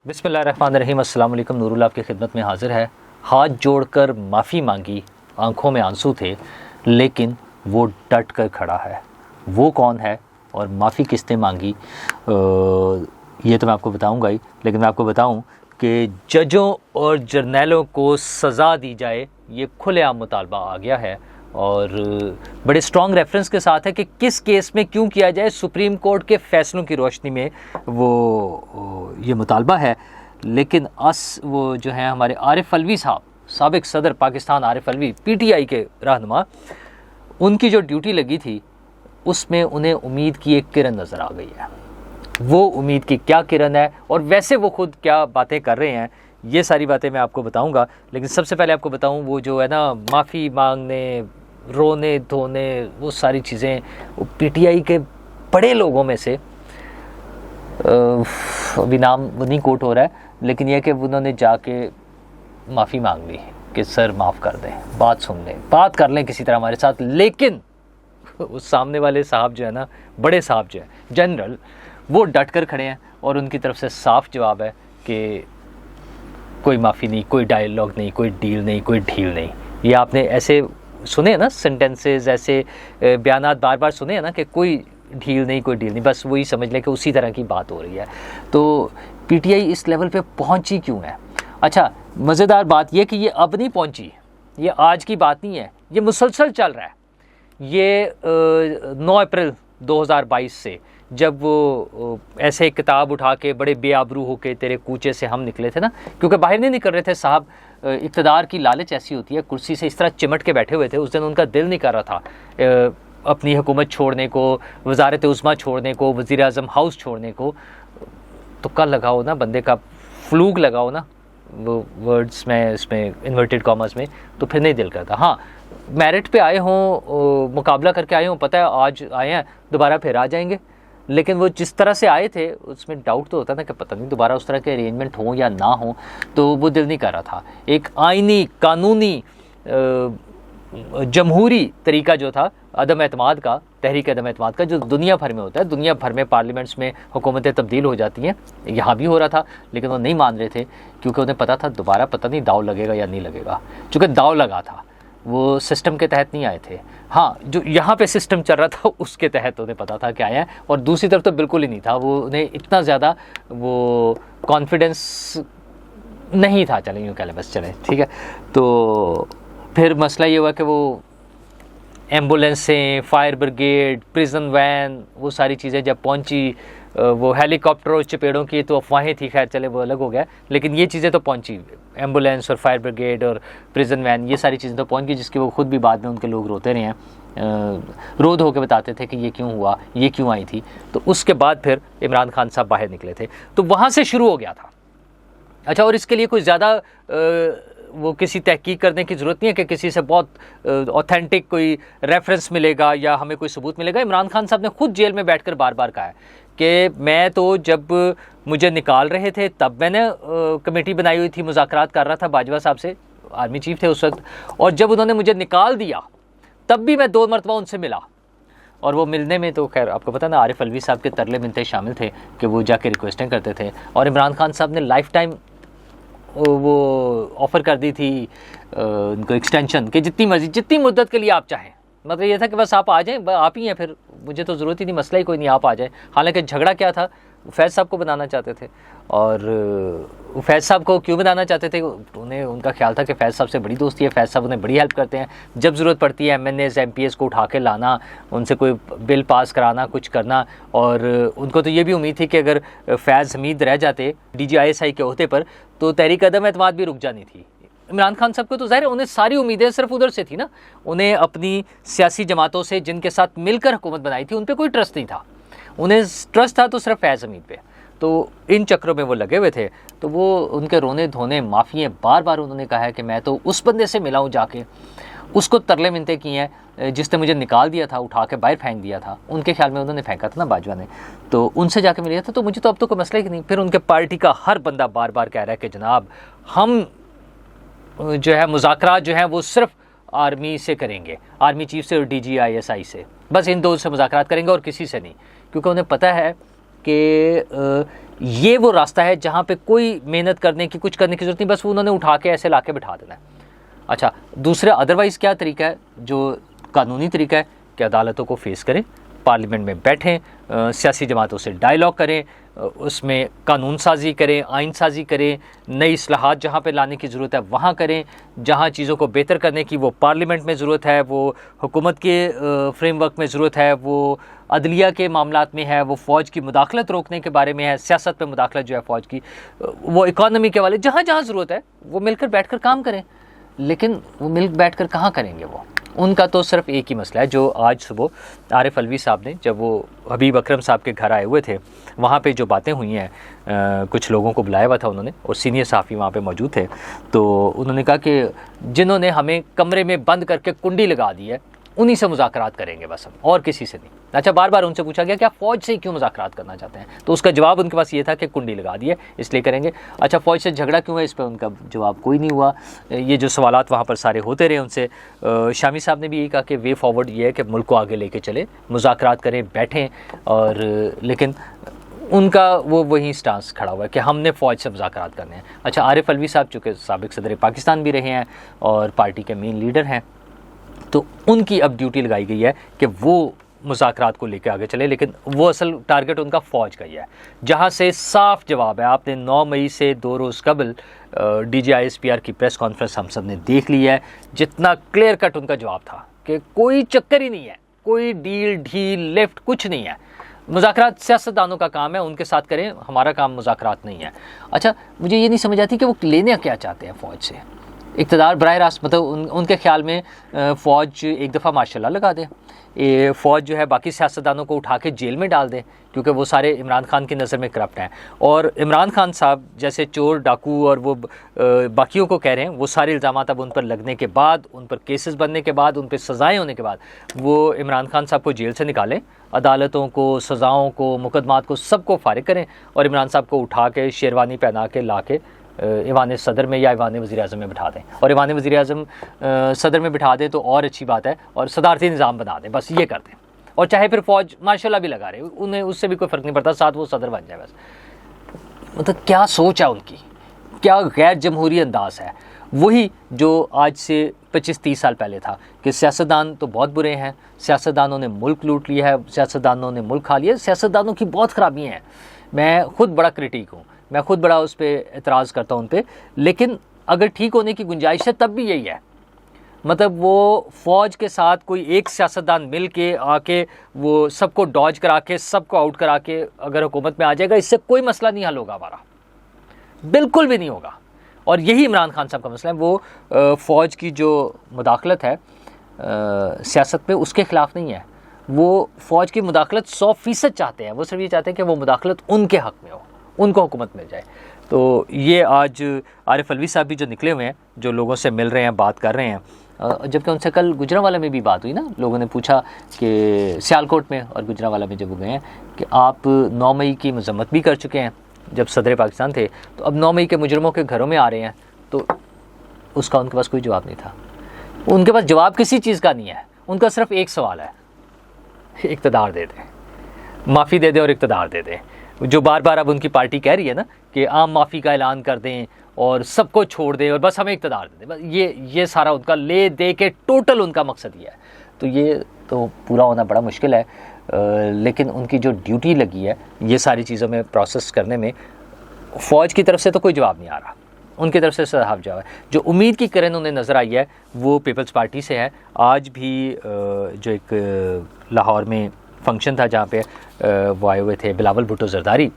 बिस्मिल्लाहिर्रहमानिर्रहीम। अस्सलाम वालेकुम। नूरुल आपकी खिदमत में हाज़िर है। हाथ जोड़कर माफ़ी मांगी, आंखों में आंसू थे, लेकिन वो डट कर खड़ा है। वो कौन है और माफ़ी किसने मांगी, ये तो मैं आपको बताऊंगा ही। लेकिन मैं आपको बताऊं कि जजों और जर्नैलों को सज़ा दी जाए, ये खुलेआम मुतालबा आ गया है और बड़े स्ट्रॉन्ग रेफरेंस के साथ है कि किस केस में क्यों किया जाए। सुप्रीम कोर्ट के फैसलों की रोशनी में वो ये मुतालबा है। लेकिन वो जो है हमारे आरिफ अलवी साहब, साबिक सदर पाकिस्तान आरिफ अलवी, पीटीआई के रहनुमा, उनकी जो ड्यूटी लगी थी उसमें उन्हें उम्मीद की एक किरण नज़र आ गई है। वो उम्मीद की क्या किरण है और वैसे वो खुद क्या बातें कर रहे हैं, ये सारी बातें मैं आपको बताऊंगा। लेकिन सबसे पहले आपको बताऊं, वो जो है ना माफ़ी मांगने, रोने धोने, वो सारी चीज़ें पीटीआई के बड़े लोगों में से, अभी नाम नहीं कोट हो रहा है, लेकिन यह कि उन्होंने जाके माफ़ी मांग ली कि सर माफ़ कर दें, बात सुन लें, बात कर लें किसी तरह हमारे साथ। लेकिन उस सामने वाले साहब जो है ना, बड़े साहब जो है जनरल, वो डट कर खड़े हैं और उनकी तरफ से साफ जवाब है कि कोई माफ़ी नहीं, कोई डायलॉग नहीं, कोई डील नहीं, कोई ढील नहीं। ये आपने ऐसे सुने हैं ना सेंटेंसेस, ऐसे बयानात बार बार सुने हैं ना कि कोई ढील नहीं, कोई डील नहीं, बस वही समझ लें कि उसी तरह की बात हो रही है। तो पीटीआई इस लेवल पे पहुंची क्यों है? अच्छा, मज़ेदार बात यह कि ये अब नहीं पहुंची, ये आज की बात नहीं है, ये मुसलसल चल रहा है। ये 9 अप्रैल 2022 से जब वो ऐसे किताब उठा के बड़े बेआबरू होके तेरे कूचे से हम निकले थे ना, क्योंकि बाहर नहीं निकल रहे थे साहब। इक़्तिदार की लालच ऐसी होती है, कुर्सी से इस तरह चिमट के बैठे हुए थे। उस दिन उनका दिल नहीं कर रहा था अपनी हुकूमत छोड़ने को, वज़ारत उज़्मा छोड़ने को, वज़ीर आज़म हाउस छोड़ने को। तुक्का लगाओ ना बंदे का, फ्लूक लगाओ ना, वो वर्ड्स में इसमें इन्वर्टेड कॉमर्स में, तो फिर नहीं दिल करता। हाँ, मेरिट पे आए हों, मुकाबला करके आए हों, पता है आज आए हैं, दोबारा फिर आ जाएंगे। लेकिन वो जिस तरह से आए थे उसमें डाउट तो होता ना कि पता नहीं दोबारा उस तरह के अरेंजमेंट हो या ना हो, तो वो दिल नहीं कर रहा था। एक आइनी, कानूनी, जमहूरी तरीका जो था अदम एतमाद का, तहरीक अदम एतमाद का, जो दुनिया भर में होता है, दुनिया भर में पार्लियामेंट्स में हुकूमतें तब्दील हो जाती हैं, यहाँ भी हो रहा था। लेकिन वो नहीं मान रहे थे क्योंकि उन्हें पता था दोबारा पता नहीं दाव लगेगा या नहीं लगेगा। चूँकि दाव लगा था, वो सिस्टम के तहत नहीं आए थे। हाँ, जो यहाँ पे सिस्टम चल रहा था उसके तहत उन्हें पता था कि आए हैं, और दूसरी तरफ तो बिल्कुल ही नहीं था। वो उन्हें इतना ज़्यादा वो कॉन्फिडेंस नहीं था, चलें यूँ कह लें, बस चलें, ठीक है। तो फिर मसला ये हुआ कि वो एम्बुलेंसें, फायर ब्रिगेड, प्रिजन वैन, वो सारी चीज़ें जब पहुंची, वो हेलीकॉप्टरों चपेड़ों की तो अफवाहें थी, खैर चले वो अलग हो गया, लेकिन ये चीज़ें तो पहुंची, एम्बुलेंस और फायर ब्रिगेड और प्रिजन वैन, ये सारी चीज़ें तो पहुंच गई, जिसकी वो खुद भी बाद में उनके लोग रोते रहे हैं, रो धो के बताते थे कि ये क्यों हुआ, ये क्यों आई थी। तो उसके बाद फिर इमरान खान साहब बाहर निकले थे, तो वहाँ से शुरू हो गया था। अच्छा, और इसके लिए कोई ज़्यादा वो किसी तहकीक करने की ज़रूरत नहीं है कि किसी से बहुत ऑथेंटिक कोई रेफरेंस मिलेगा या हमें कोई सबूत मिलेगा। इमरान खान साहब ने खुद जेल में बैठकर बार बार कहा है कि मैं तो जब मुझे निकाल रहे थे तब मैंने कमेटी बनाई हुई थी, मुज़ाकरात कर रहा था बाजवा साहब से, आर्मी चीफ थे उस वक्त, और जब उन्होंने मुझे निकाल दिया तब भी मैं 2 मरतबा उनसे मिला। और वो मिलने में तो खैर आपको पता ना, आरिफ अलवी साहब के तरले मिलते शामिल थे कि वो जाके रिक्वेस्टें करते थे, और इमरान खान साहब ने लाइफ टाइम वो ऑफ़र कर दी थी उनको एक्सटेंशन, कि जितनी मर्जी, जितनी मुद्दत के लिए आप चाहें। मतलब ये था कि बस आप आ जाएं, आप ही हैं, फिर मुझे तो ज़रूरत ही नहीं, मसला ही कोई नहीं, आप आ जाएं। हालांकि झगड़ा क्या था, फैज़ साहब को बनाना चाहते थे, और फैज़ साहब को क्यों बनाना चाहते थे, उन्हें उनका ख्याल था कि फैज़ साहब से बड़ी दोस्ती है, फैज़ साहब उन्हें बड़ी हेल्प करते हैं, जब ज़रूरत पड़ती है MNAs MPs को उठा के लाना, उनसे कोई बिल पास कराना, कुछ करना। और उनको तो ये भी उम्मीद थी कि अगर फैज़ हमीद रह जाते DGISI के ओहदे पर तो तहरीक अदम एतमाद भी रुक जानी थी। इमरान खान साहब को तो ज़ाहिर है उन्हें सारी उम्मीदें सिर्फ उधर से थी ना, उन्हें अपनी सियासी जमातों से जिनके साथ मिलकर हुकूमत बनाई थी उन पर कोई ट्रस्ट नहीं था, उन्हें ट्रस्ट था तो सिर्फ फैज़ हमीद पे। तो इन चक्रों में वो लगे हुए थे। तो वो उनके रोने धोने, माफ़ियाँ बार बार उन्होंने कहा है कि मैं तो उस बंदे से मिला हूँ, जाके उसको तरले मिनते किए हैं जिसने मुझे निकाल दिया था, उठा के बाहर फेंक दिया था। उनके ख्याल में उन्होंने फेंका था ना बाजवा ने, तो उनसे जाके मिला था। तो मुझे तो अब तो कोई मसला ही नहीं। फिर उनके पार्टी का हर बंदा बार बार कह रहा है कि जनाब हम जो है मुज़ाकरात जो हैं वो सिर्फ आर्मी से करेंगे, आर्मी चीफ से और DGISI से, बस इन दो से मुज़ाकरात करेंगे और किसी से नहीं, क्योंकि उन्हें पता है कि ये वो रास्ता है जहाँ पे कोई मेहनत करने की, कुछ करने की ज़रूरत नहीं, बस वो उन्होंने उठा के ऐसे ला के बिठा देना है। अच्छा, दूसरा अदरवाइज़ क्या तरीका है, जो कानूनी तरीका है कि अदालतों को फेस करें, पार्लियामेंट में बैठें, सियासी जमातों से डायलॉग करें, उसमें कानून साजी करें, आइन साजी करें, नई इस्लाहात जहाँ पे लाने की ज़रूरत है वहाँ करें, जहाँ चीज़ों को बेहतर करने की वो पार्लियामेंट में ज़रूरत है, वो हुकूमत के फ्रेमवर्क में ज़रूरत है, वो अदलिया के मामलात में है, वो फ़ौज की मुदाखलत रोकने के बारे में है, सियासत में मुदाखलत जो है फ़ौज की, वो इकॉनमी के वाले, जहाँ जहाँ ज़रूरत है वो मिलकर बैठ कर काम करें। लेकिन वो मिल बैठ कर कहाँ करेंगे वो? उनका तो सिर्फ एक ही मसला है, जो आज सुबह आरिफ अलवी साहब ने, जब वो हबीब अकरम साहब के घर आए हुए थे, वहाँ पे जो बातें हुई हैं, कुछ लोगों को बुलाया हुआ था उन्होंने और सीनियर सहाफ़ी वहाँ पे मौजूद थे, तो उन्होंने कहा कि जिन्होंने हमें कमरे में बंद करके कुंडी लगा दी है उन्हीं से मुज़ाकरात करेंगे बस हम, और किसी से नहीं। अच्छा, बार बार उनसे पूछा गया कि आप फ़ौज से क्यों मुज़ाकरात करना चाहते हैं, तो उसका जवाब उनके पास ये था कि कुंडी लगा दी है इसलिए करेंगे। अच्छा, फ़ौज से झगड़ा क्यों है, इस पर उनका जवाब कोई नहीं हुआ। ये जो सवालात वहाँ पर सारे होते रहे उनसे, शामी साहब ने भी यही कहा कि वे फॉरवर्ड ये है कि मुल्क को आगे लेके चले, मुज़ाकरात करें, बैठें, और लेकिन उनका वो वही स्टांस खड़ा हुआ है कि हमने फ़ौज से मुज़ाकरात करने हैं। अच्छा, आरिफ अलवी साहब चूँकि साबिक़ सदर पाकिस्तान भी रहे हैं और पार्टी के मेन लीडर हैं, तो उनकी अब ड्यूटी लगाई गई है कि वो मुज़ाकरात को लेकर आगे चले, लेकिन वो असल टारगेट उनका फ़ौज का ही है, जहाँ से साफ जवाब है। आपने 9 मई से 2 रोज़ कबल DGISPR की प्रेस कॉन्फ्रेंस हम सब ने देख ली है, जितना क्लियर कट उनका जवाब था कि कोई चक्कर ही नहीं है, कोई डील ढील लेफ्ट कुछ नहीं है, मुज़ाकरात सियासतदानों का काम है, उनके साथ करें, हमारा काम मुज़ाकरात नहीं है। अच्छा, मुझे ये नहीं समझ आती कि वो लेने क्या चाहते हैं फ़ौज से। इक़्तिदार बराह रास्त, मतलब उनके ख़्याल में फ़ौज एक दफ़ा मार्शल लगा दे, फ़ौज जो है बाकी सियासतदानों को उठा के जेल में डाल दे, क्योंकि वो सारे इमरान खान की नज़र में करप्ट हैं, और इमरान खान साहब जैसे चोर डाकू और वो बाकियों को कह रहे हैं, वो सारे इल्ज़ाम अब उन पर लगने के बाद, उन पर केसेस बनने के बाद, उन पर सज़ाएँ होने के बाद वो इमरान खान साहब को जेल से निकालें, अदालतों को, सज़ाओं को, मुकदमात को, सबको फ़ारिग करें, और इमरान साहब को उठा के शेरवानी पहना के ला के ईवान सदर में या ईवान वज़ीर-ए-आज़म में बिठा दें, और ईवान वज़ीर-ए-आज़म सदर में बिठा दें तो और अच्छी बात है, और सदारती निज़ाम बना दें, बस ये कर दें, और चाहे फिर फ़ौज माशाल्लाह भी लगा रहे, उन्हें उससे भी कोई फ़र्क नहीं पड़ता, साथ वो सदर बन जाए बस। मतलब क्या सोच है उनकी, क्या गैर जमहूरी अंदाज़ है। वही जो आज से 25-30 साल पहले था कि सियासतदान तो बहुत बुरे हैं, सियासतदानों ने मुल्क लूट लिया है, सियासतदानों ने मुल्क खा लिया, सियासतदानों की बहुत ख़राबियाँ हैं। मैं ख़ुद बड़ा क्रिटिक हूँ, मैं ख़ुद बड़ा उस पर एतराज़ करता हूँ उन पर, लेकिन अगर ठीक होने की गुंजाइश है तब भी यही है। मतलब वो फ़ौज के साथ कोई एक सियासतदान मिल के आके वो सबको डॉज करा के, सबको आउट करा के अगर हुकूमत में आ जाएगा, इससे कोई मसला नहीं हल होगा हमारा, बिल्कुल भी नहीं होगा। और यही इमरान खान साहब का मसला है, वो फ़ौज की जो मुदाखलत है सियासत में, उसके ख़िलाफ़ नहीं है। वो फ़ौज की मुदाखलत 100% चाहते हैं, वो सिर्फ ये चाहते हैं कि वो मुदाखलत उनके हक़ में हो, उनको हुकूमत मिल जाए। तो ये आज आरिफ अलवी साहब भी जो निकले हुए हैं, जो लोगों से मिल रहे हैं, बात कर रहे हैं, जबकि उनसे कल गुजरांवाला में भी बात हुई ना, लोगों ने पूछा कि सियालकोट में और गुजरांवाला में जब वो गए हैं कि आप 9 मई की मजम्मत भी कर चुके हैं जब सदर पाकिस्तान थे, तो अब 9 मई के मुजरमों के घरों में आ रहे हैं, तो उसका उनके पास कोई जवाब नहीं था। उनके पास जवाब किसी चीज़ का नहीं है, उनका सिर्फ एक सवाल है, इक़्तिदार दे दें, माफ़ी दे दें और इक़्तिदार दे दें। जो बार बार अब उनकी पार्टी कह रही है ना कि आम माफ़ी का ऐलान कर दें और सबको छोड़ दें और बस हमें इक़्तिदार दे दें, बस ये सारा उनका ले दे के टोटल उनका मकसद ये है। तो ये तो पूरा होना बड़ा मुश्किल है, लेकिन उनकी जो ड्यूटी लगी है ये सारी चीज़ों में प्रोसेस करने में, फ़ौज की तरफ से तो कोई जवाब नहीं आ रहा, उनकी तरफ से साफ जवाब है। जो उम्मीद की किरण उन्हें नज़र आई है वो पीपल्स पार्टी से है। आज भी जो एक लाहौर में फंक्शन था जहाँ पे वो आए हुए थे बिलावल भुट्टो जरदारी,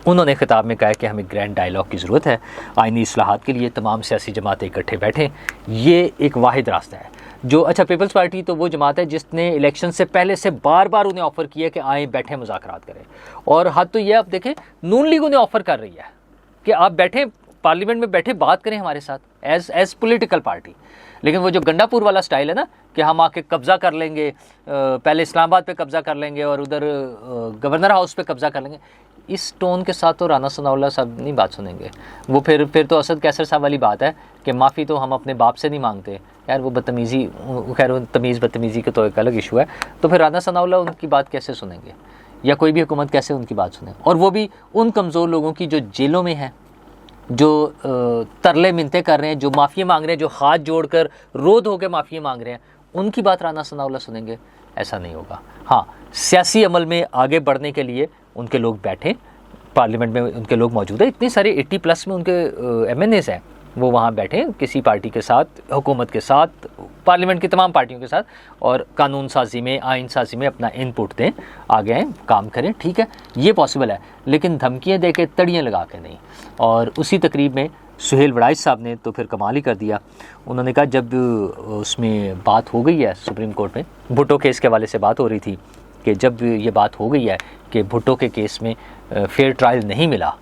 उन्होंने खिताब में कहा कि हमें ग्रैंड डायलॉग की ज़रूरत है, आइनी इस्लाहात के लिए तमाम सियासी जमातें इकट्ठे बैठें, ये एक वाहिद रास्ता है। जो अच्छा, पीपल्स पार्टी तो वो जमात है जिसने इलेक्शन से पहले से बार बार उन्हें ऑफ़र किया कि आएँ बैठें मुज़ाकरात करें, और हद तो ये आप देखें नून लीग उन्हें ऑफ़र कर रही है कि आप बैठें पार्लियामेंट में, बैठे बात करें हमारे साथ एज पॉलिटिकल पार्टी। लेकिन वो जो गंडापुर वाला स्टाइल है ना कि हम आके कब्ज़ा कर लेंगे, पहले इस्लामाबाद पे कब्ज़ा कर लेंगे और उधर गवर्नर हाउस पे कब्ज़ा कर लेंगे, इस टोन के साथ तो राना सनाउल्लाह साहब नहीं बात सुनेंगे। वो फिर तो असद कैसर साहब वाली बात है कि माफ़ी तो हम अपने बाप से नहीं मांगते यार, वो बदतमीज़ी, खैर तमीज़ बदतमीज़ी का तो एक अलग इशू है, तो फिर राना सनाउल्लाह उनकी बात कैसे सुनेंगे। या कोई भी हुकूमत कैसे उनकी बात सुने, और वो भी उन कमज़ोर लोगों की जो जेलों में हैं, जो तरले मिन्नतें कर रहे हैं, जो माफ़ी मांग रहे हैं, जो हाथ जोड़कर रो धो के माफ़ी मांग रहे हैं, उनकी बात राना सनाउल्लाह सुनेंगे? ऐसा नहीं होगा। हाँ, सियासी अमल में आगे बढ़ने के लिए उनके लोग बैठे, पार्लियामेंट में उनके लोग मौजूद है, इतनी सारी 80+ में उनके MNAs हैं, वो वहाँ बैठे किसी पार्टी के साथ, हुकूमत के साथ, पार्लियामेंट की तमाम पार्टियों के साथ, और कानून साजी में, आइन साजी में अपना इनपुट दें, आगे आएँ, काम करें। ठीक है, ये पॉसिबल है, लेकिन धमकियाँ दे के, तड़ियाँ लगा के नहीं। और उसी तकरीब में सुहेल वड़ाइच साहब ने तो फिर कमाल ही कर दिया। उन्होंने कहा जब उसमें बात हो गई है सुप्रीम कोर्ट में, भुट्टो केस के हवाले से बात हो रही थी कि जब ये बात हो गई है कि भुट्टो के केस में फेयर ट्रायल नहीं मिला,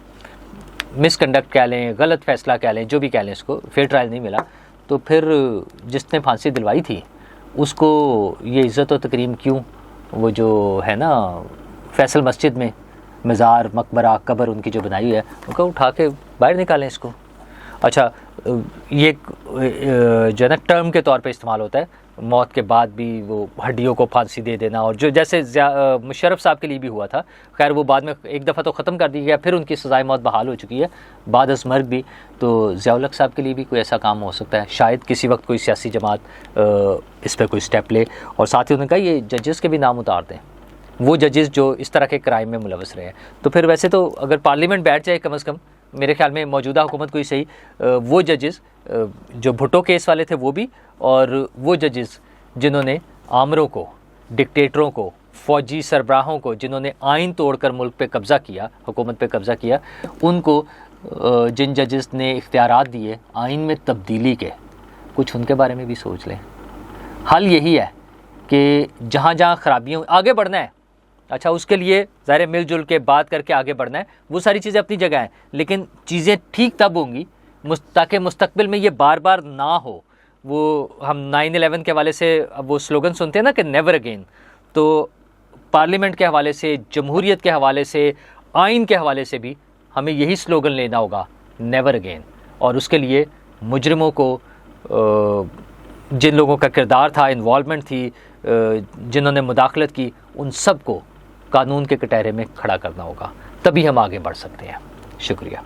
मिसकंडक्ट कह लें, गलत फैसला कह लें, जो भी कह लें, इसको फेयर ट्रायल नहीं मिला, तो फिर जिसने फांसी दिलवाई थी उसको ये इज़्ज़त और तकरीम क्यों? वो जो है ना फैसल मस्जिद में मज़ार, मकबरा, कब्र उनकी जो बनाई है, उनको उठा के बाहर निकालें इसको। अच्छा, ये जो है ना टर्म के तौर पे इस्तेमाल होता है, मौत के बाद भी वो हड्डियों को फांसी दे देना, और जो जैसे मुशर्रफ साहब के लिए भी हुआ था, खैर वो बाद में एक दफ़ा तो ख़त्म कर दिया गया, फिर उनकी सज़ाए मौत बहाल हो चुकी है बाद अज़ मर्ग भी, तो ज़ियाउल हक़ साहब के लिए भी कोई ऐसा काम हो सकता है। शायद किसी वक्त कोई सियासी जमात इस पर कोई स्टेप ले, और साथ ही उन्होंने कहा ये जजेस के भी नाम उतार दें, वो जजेस जो इस तरह के क्राइम में मुलवस रहे हैं। तो फिर वैसे तो अगर पार्लियामेंट बैठ जाए कम से कम, मेरे ख्याल में मौजूदा हुकूमत को ही सही, वो जजेस जो भुट्टो केस वाले थे वो भी, और वो जजेस जिन्होंने आमरों को, डिक्टेटरों को, फ़ौजी सरबराहों को, जिन्होंने आइन तोड़कर मुल्क पे कब्ज़ा किया, हुकूमत पे कब्ज़ा किया, उनको जिन जजेस ने इख्तियारात दिए आइन में तब्दीली के, कुछ उनके बारे में भी सोच लें। हल यही है कि जहाँ जहाँ ख़राबियाँ, आगे बढ़ना है। अच्छा, उसके लिए ज़ाहिर मिलजुल के बात करके आगे बढ़ना है, वो सारी चीज़ें अपनी जगह हैं, लेकिन चीज़ें ठीक तब होंगी ताकि मुस्तकबिल में ये बार बार ना हो। वो हम 9/11 के हवाले से अब वो स्लोगन सुनते हैं ना कि नेवर अगेन, तो पार्लियामेंट के हवाले से, जमहूरियत के हवाले से, आइन के हवाले से भी हमें यही स्लोगन लेना होगा, नेवर अगेन। और उसके लिए मुजरिमों को, जिन लोगों का किरदार था, इन्वॉल्वमेंट थी, जिन्होंने मुदाखलत की, उन सब को कानून के कटहरे में खड़ा करना होगा, तभी हम आगे बढ़ सकते हैं। शुक्रिया।